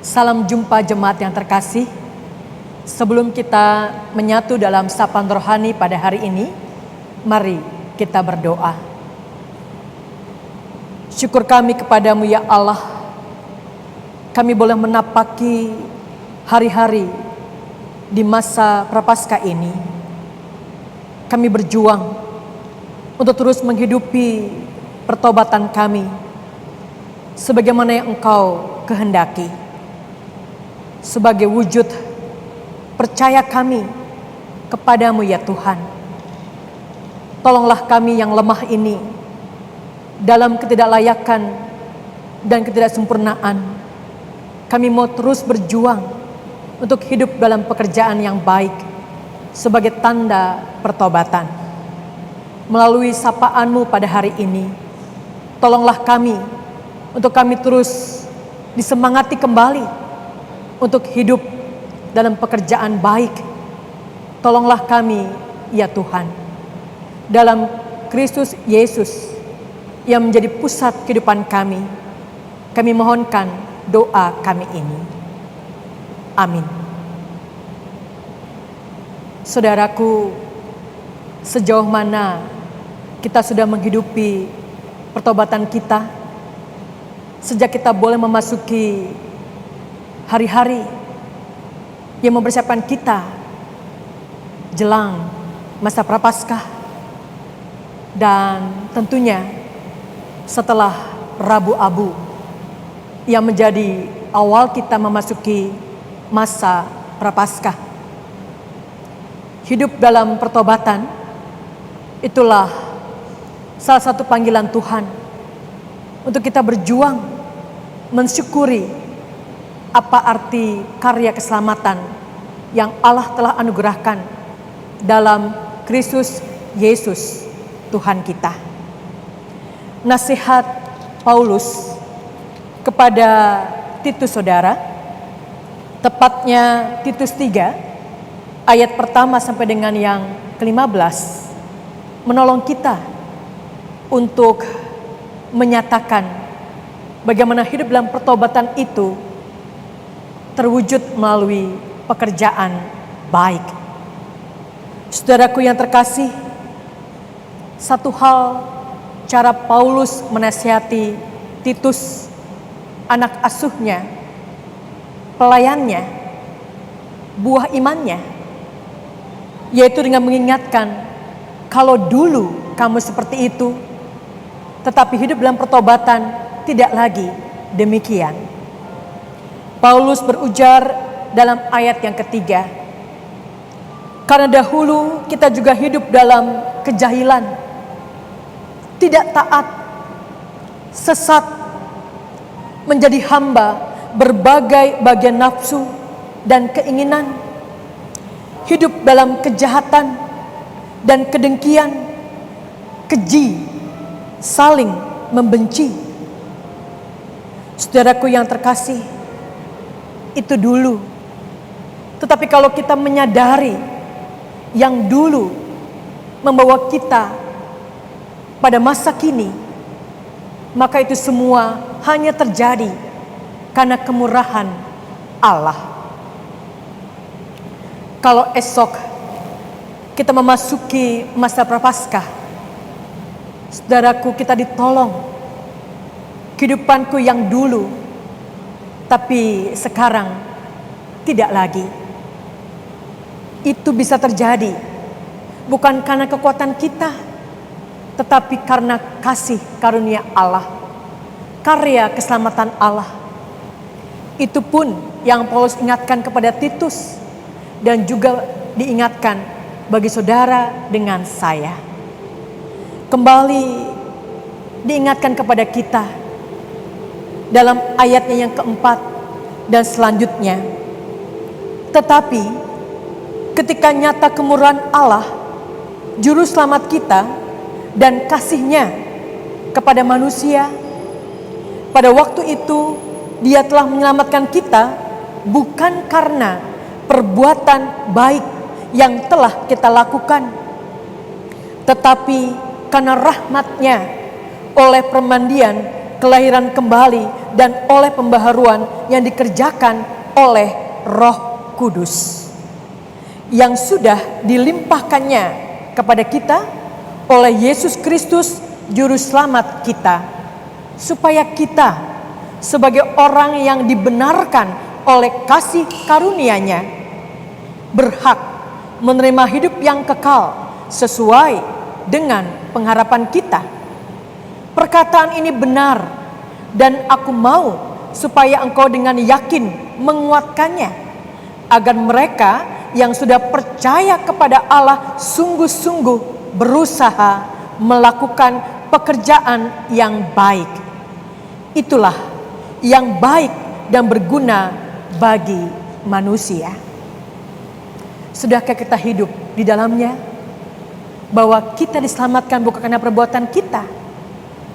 Salam jumpa jemaat yang terkasih. Sebelum kita menyatu dalam sapaan rohani pada hari ini, mari kita berdoa. Syukur kami kepadamu ya Allah, kami boleh menapaki hari-hari di masa Prapaskah ini. Kami berjuang untuk terus menghidupi pertobatan kami sebagaimana yang Engkau kehendaki. Sebagai wujud percaya kami kepadamu ya Tuhan, tolonglah kami yang lemah ini dalam ketidaklayakan dan ketidaksempurnaan. Kami mau terus berjuang untuk hidup dalam pekerjaan yang baik sebagai tanda pertobatan. Melalui sapaan-Mu pada hari ini, tolonglah kami untuk kami terus disemangati kembali untuk hidup dalam pekerjaan baik. Tolonglah kami ya Tuhan, dalam Kristus Yesus yang menjadi pusat kehidupan kami. Kami mohonkan doa kami ini. Amin. Saudaraku, sejauh mana kita sudah menghidupi pertobatan kita sejak kita boleh memasuki hari-hari yang mempersiapkan kita jelang masa Prapaskah, dan tentunya setelah Rabu Abu yang menjadi awal kita memasuki masa Prapaskah. Hidup dalam pertobatan itulah salah satu panggilan Tuhan untuk kita berjuang mensyukuri apa arti karya keselamatan yang Allah telah anugerahkan dalam Kristus Yesus Tuhan kita. Nasihat Paulus kepada Titus saudara, tepatnya Titus 3 ayat pertama sampai dengan yang ke-15, menolong kita untuk menyatakan bagaimana hidup dalam pertobatan itu terwujud melalui pekerjaan baik. Saudaraku yang terkasih, satu hal cara Paulus menasihati Titus, anak asuhnya, pelayannya, buah imannya, yaitu dengan mengingatkan, kalau dulu kamu seperti itu, tetapi hidup dalam pertobatan tidak lagi demikian. Paulus berujar dalam ayat yang ketiga, karena dahulu kita juga hidup dalam kejahilan, tidak taat, sesat, menjadi hamba berbagai bagian nafsu dan keinginan, hidup dalam kejahatan dan kedengkian, keji, saling membenci. Saudaraku yang terkasih, itu dulu. Tetapi kalau kita menyadari yang dulu membawa kita pada masa kini, maka itu semua hanya terjadi karena kemurahan Allah. Kalau esok kita memasuki masa Prapaskah, saudaraku, kita ditolong. Kehidupanku yang dulu, tapi sekarang tidak lagi. Itu bisa terjadi bukan karena kekuatan kita, tetapi karena kasih karunia Allah, karya keselamatan Allah. Itu pun yang Paulus ingatkan kepada Titus dan juga diingatkan bagi saudara dengan saya. Kembali diingatkan kepada kita dalam ayatnya yang keempat dan selanjutnya. Tetapi ketika nyata kemurahan Allah, juru selamat kita dan kasihnya kepada manusia, pada waktu itu Dia telah menyelamatkan kita bukan karena perbuatan baik yang telah kita lakukan, tetapi karena rahmat-Nya oleh permandian kelahiran kembali dan oleh pembaharuan yang dikerjakan oleh Roh Kudus yang sudah dilimpahkannya kepada kita oleh Yesus Kristus Juru Selamat kita, supaya kita sebagai orang yang dibenarkan oleh kasih karunia-Nya berhak menerima hidup yang kekal sesuai dengan pengharapan kita. Perkataan ini benar dan aku mau supaya engkau dengan yakin menguatkannya, agar mereka yang sudah percaya kepada Allah sungguh-sungguh berusaha melakukan pekerjaan yang baik. Itulah yang baik dan berguna bagi manusia. Sudahkah kita hidup di dalamnya? Bahwa kita diselamatkan bukan karena perbuatan kita,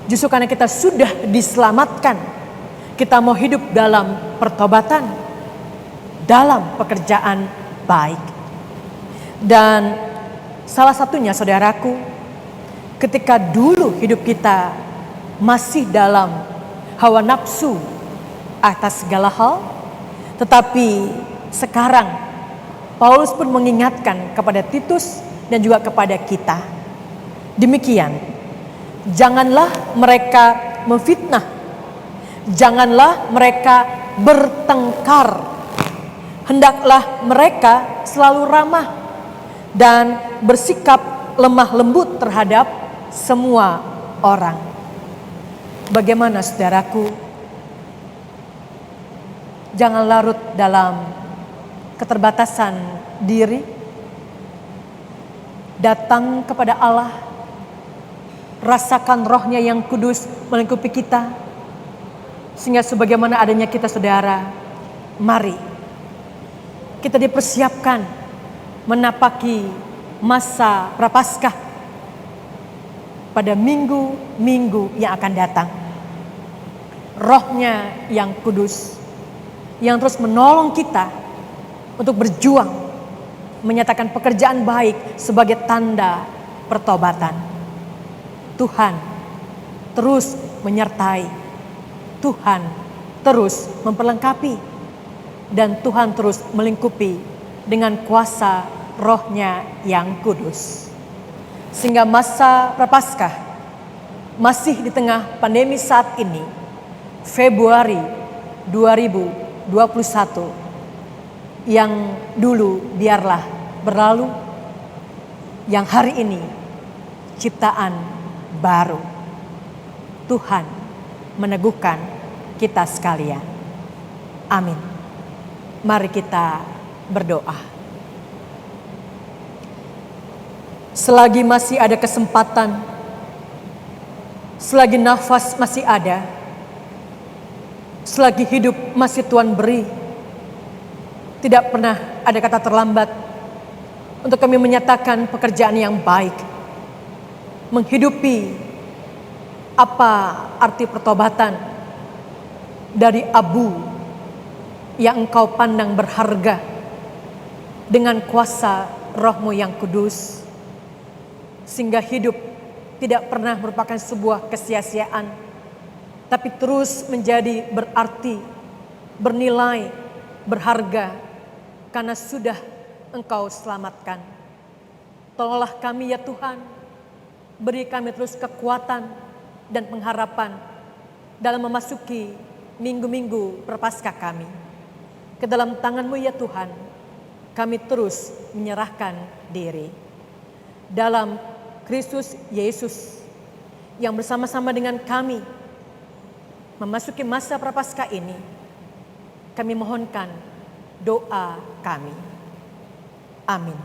justru karena kita sudah diselamatkan, kita mau hidup dalam pertobatan, dalam pekerjaan baik. Dan salah satunya, saudaraku, ketika dulu hidup kita masih dalam hawa nafsu atas segala hal, tetapi sekarang Paulus pun mengingatkan kepada Titus dan juga kepada kita. Demikian, janganlah mereka memfitnah, janganlah mereka bertengkar. Hendaklah mereka selalu ramah dan bersikap lemah lembut terhadap semua orang. Bagaimana, saudaraku? Jangan larut dalam keterbatasan diri. Datang kepada Allah, rasakan Roh-Nya yang kudus melingkupi kita, sehingga sebagaimana adanya kita, saudara, mari kita dipersiapkan menapaki masa Prapaskah pada minggu-minggu yang akan datang. Roh-Nya yang kudus yang terus menolong kita untuk berjuang menyatakan pekerjaan baik sebagai tanda pertobatan. Tuhan terus menyertai, Tuhan terus memperlengkapi, dan Tuhan terus melingkupi dengan kuasa Roh-Nya yang kudus. Sehingga masa Prapaskah masih di tengah pandemi saat ini, Februari 2021, yang dulu biarlah berlalu, yang hari ini ciptaan baru. Tuhan meneguhkan kita sekalian. Amin. Mari kita berdoa. Selagi masih ada kesempatan, selagi nafas masih ada, selagi hidup masih Tuhan beri, tidak pernah ada kata terlambat untuk kami menyatakan pekerjaan yang baik, menghidupi apa arti pertobatan dari abu yang Engkau pandang berharga dengan kuasa Roh-Mu yang kudus, sehingga hidup tidak pernah merupakan sebuah kesia-siaan, tapi terus menjadi berarti, bernilai, berharga, karena sudah Engkau selamatkan. Tolonglah kami ya Tuhan, beri kami terus kekuatan dan pengharapan dalam memasuki minggu-minggu Prapaskah kami. Ke dalam tangan-Mu ya Tuhan, kami terus menyerahkan diri. Dalam Kristus Yesus yang bersama-sama dengan kami memasuki masa Prapaskah ini, kami mohonkan doa kami. Amin.